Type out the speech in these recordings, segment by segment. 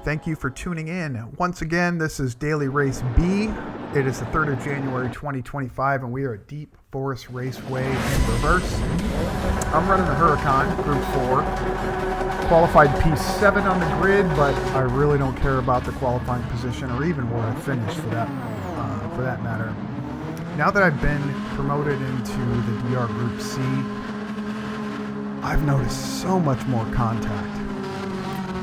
Thank you for tuning in. Once again, this is Daily Race B. It is the 3rd of January, 2025, and we are at Deep Forest Raceway in reverse. I'm running the Huracan, Group 4. Qualified P7 on the grid, but I really don't care about the qualifying position or even where I finish for that matter. Now that I've been promoted into the DR Group C, I've noticed so much more contact.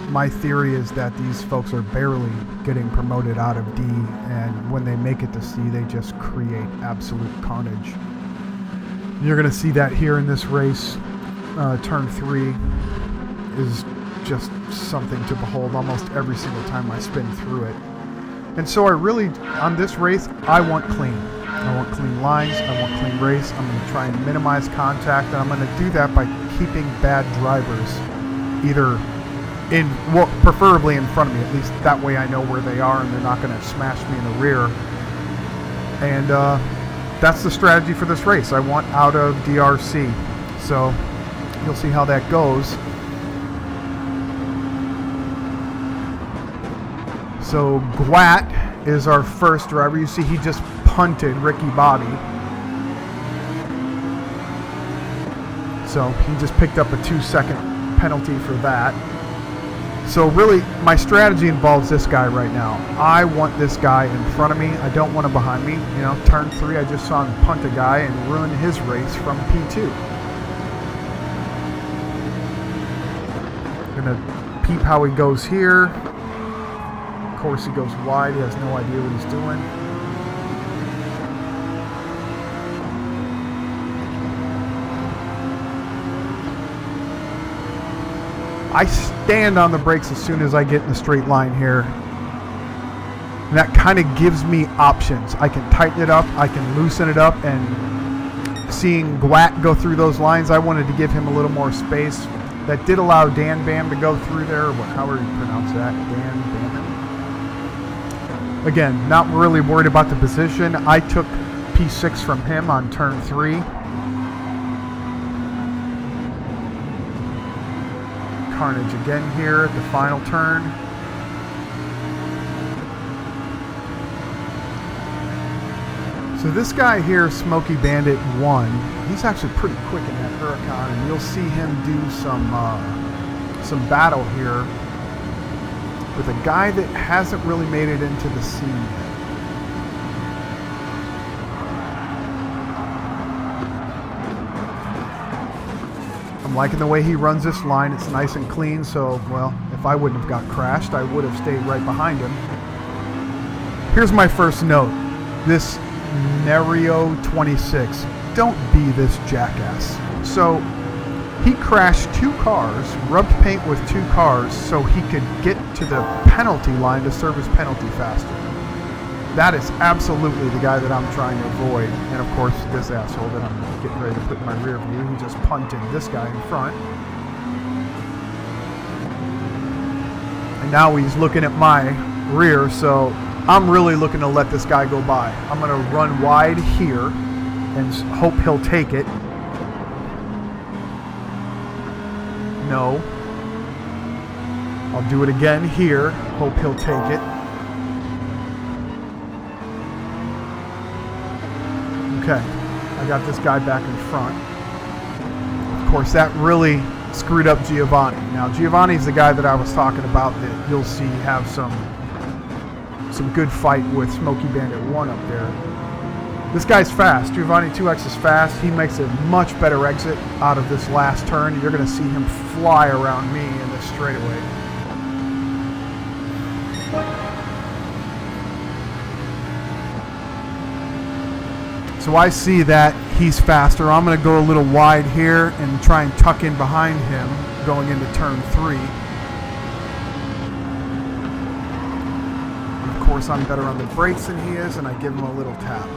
My theory is that these folks are barely getting promoted out of D, and when they make it to C, they just create absolute carnage. You're going to see that here in this race. Turn 3 is just something to behold almost every single time I spin through it. And so on this race, I want clean. I want clean lines, I want clean race. I'm going to try and minimize contact, and I'm going to do that by keeping bad drivers either preferably in front of me. At least that way I know where they are and they're not going to smash me in the rear. And that's the strategy for this race. I want out of DRC. So you'll see how that goes. So Gwat is our first driver. You see he just punted Ricky Bobby. So he just picked up a 2-second penalty for that. So really, my strategy involves this guy right now. I want this guy in front of me. I don't want him behind me. You know, turn 3, I just saw him punt a guy and ruin his race from P2. Gonna peep how he goes here. Of course, he goes wide. He has no idea what he's doing. I stand on the brakes as soon as I get in the straight line here. And that kind of gives me options. I can tighten it up, I can loosen it up, and seeing Gwat go through those lines, I wanted to give him a little more space. That did allow Dan Bam to go through there, or however you pronounce that, Dan Bam. Again, not really worried about the position. I took P6 from him on turn 3. Carnage again here at the final turn. So this guy here, Smoky Bandit 1, he's actually pretty quick in that Huracan, and you'll see him do some battle here with a guy that hasn't really made it into the scene yet. I'm liking the way he runs this line. It's nice and clean, so, well, if I wouldn't have got crashed, I would have stayed right behind him. Here's my first note. This Nerio 26, don't be this jackass. So, he crashed 2 cars, rubbed paint with 2 cars, so he could get to the penalty line to serve his penalty faster. That is absolutely the guy that I'm trying to avoid. And of course, this asshole that I'm getting ready to put in my rear view, he just punted this guy in front. And now he's looking at my rear, so I'm really looking to let this guy go by. I'm going to run wide here and hope he'll take it. No. I'll do it again here, hope he'll take it. Okay, I got this guy back in front. Of course, that really screwed up Giovanni. Now, Giovanni's the guy that I was talking about that you'll see have some good fight with Smoky Bandit 1 up there. This guy's fast. Giovanni 2X is fast. He makes a much better exit out of this last turn. You're going to see him fly around me in this straightaway. So I see that he's faster. I'm going to go a little wide here and try and tuck in behind him going into turn 3. And of course, I'm better on the brakes than he is, and I give him a little tap.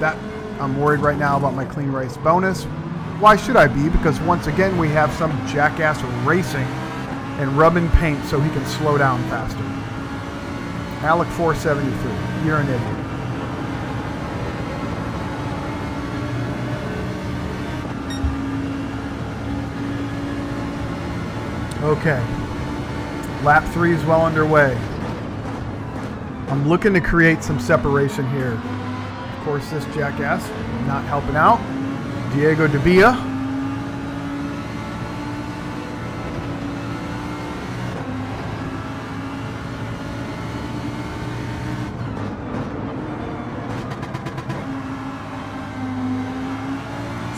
That I'm worried right now about my clean race bonus. Why should I be? Because once again, we have some jackass racing and rubbing paint so he can slow down faster. Alec 473, you're an idiot. Okay. Lap 3 is well underway. I'm looking to create some separation here. Of course, this jackass not helping out. Diego Dabia.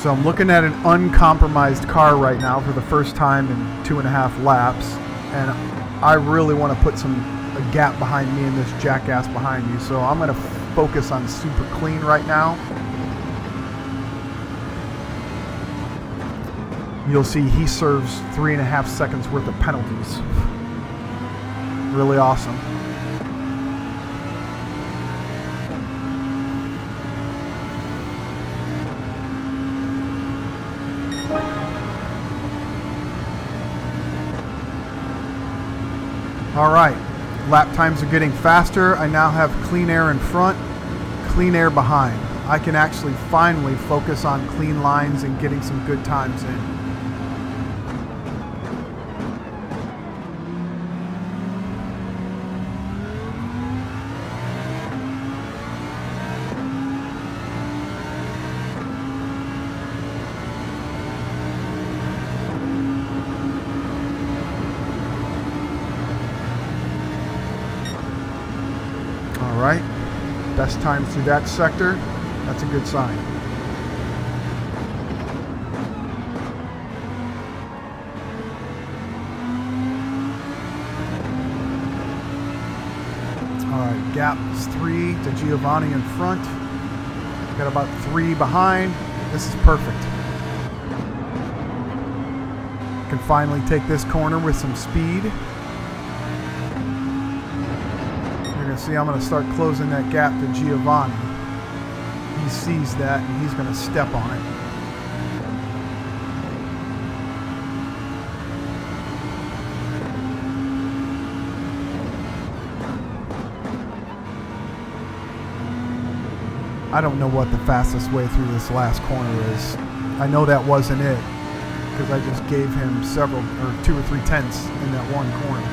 So I'm looking at an uncompromised car right now for the first time in 2.5 laps, and I really want to put a gap behind me and this jackass behind me. So I'm going to focus on super clean right now. You'll see he serves 3.5 seconds worth of penalties. Really awesome. All right, lap times are getting faster. I now have clean air in front, clean air behind. I can actually finally focus on clean lines and getting some good times in. All right, best time through that sector. That's a good sign. All right, gap is 3 to Giovanni in front. Got about 3 behind. This is perfect. Can finally take this corner with some speed. See, I'm going to start closing that gap to Giovanni. He sees that and he's going to step on it. I don't know what the fastest way through this last corner is. I know that wasn't it because I just gave him 2 or 3 tenths in that one corner.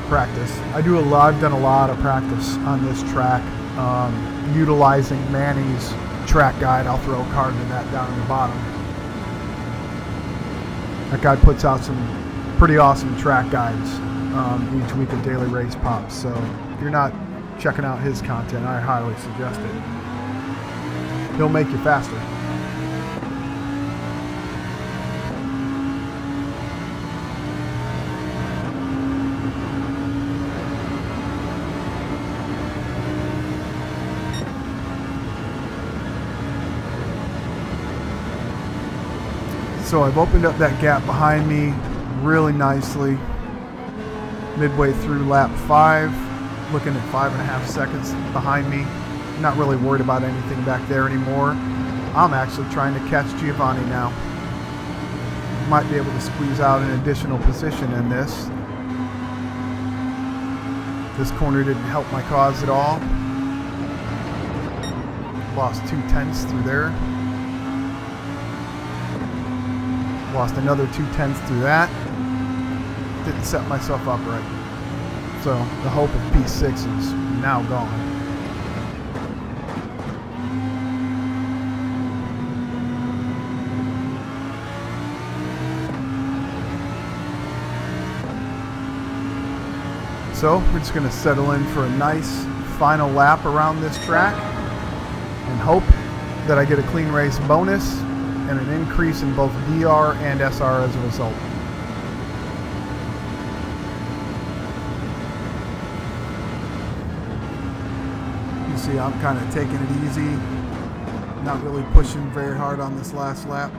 Practice. I've done a lot of practice on this track, utilizing Manny's track guide. I'll throw a card to that down in the bottom. That guy puts out some pretty awesome track guides each week at Daily Race Pops. So if you're not checking out his content, I highly suggest it. He'll make you faster. So I've opened up that gap behind me really nicely. Midway through lap 5, looking at 5.5 seconds behind me. Not really worried about anything back there anymore. I'm actually trying to catch Giovanni now. Might be able to squeeze out an additional position in this. This corner didn't help my cause at all. Lost 2 tenths through there. Lost another 2 tenths through that. Didn't set myself up right. So the hope of P6 is now gone. So we're just going to settle in for a nice final lap around this track and hope that I get a clean race bonus and an increase in both DR and SR as a result. You see, I'm kind of taking it easy, not really pushing very hard on this last lap.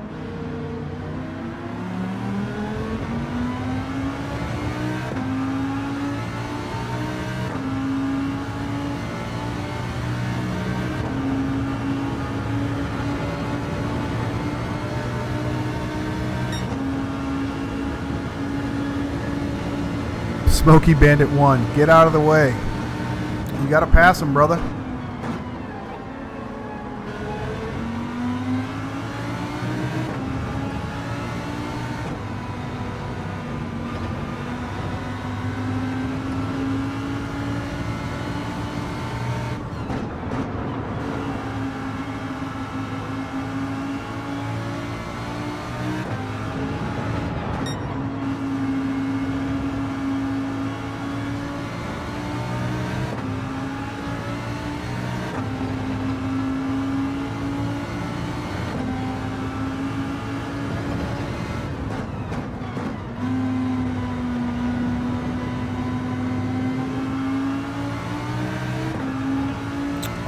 Smoky Bandit 1, get out of the way. You gotta pass him, brother.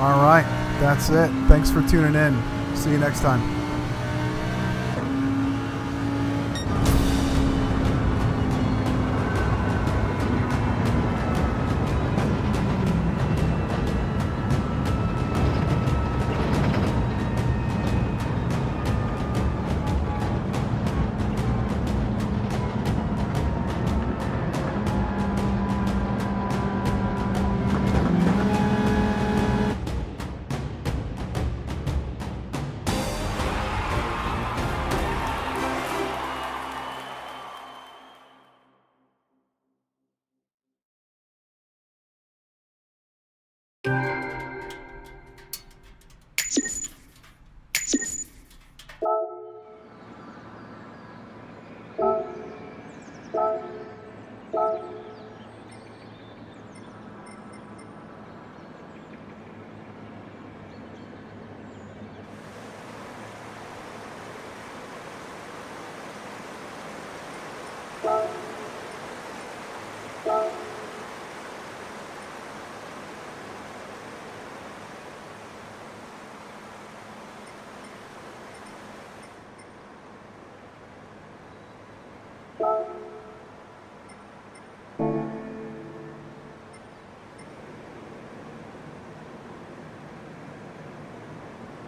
All right, that's it. Thanks for tuning in. See you next time.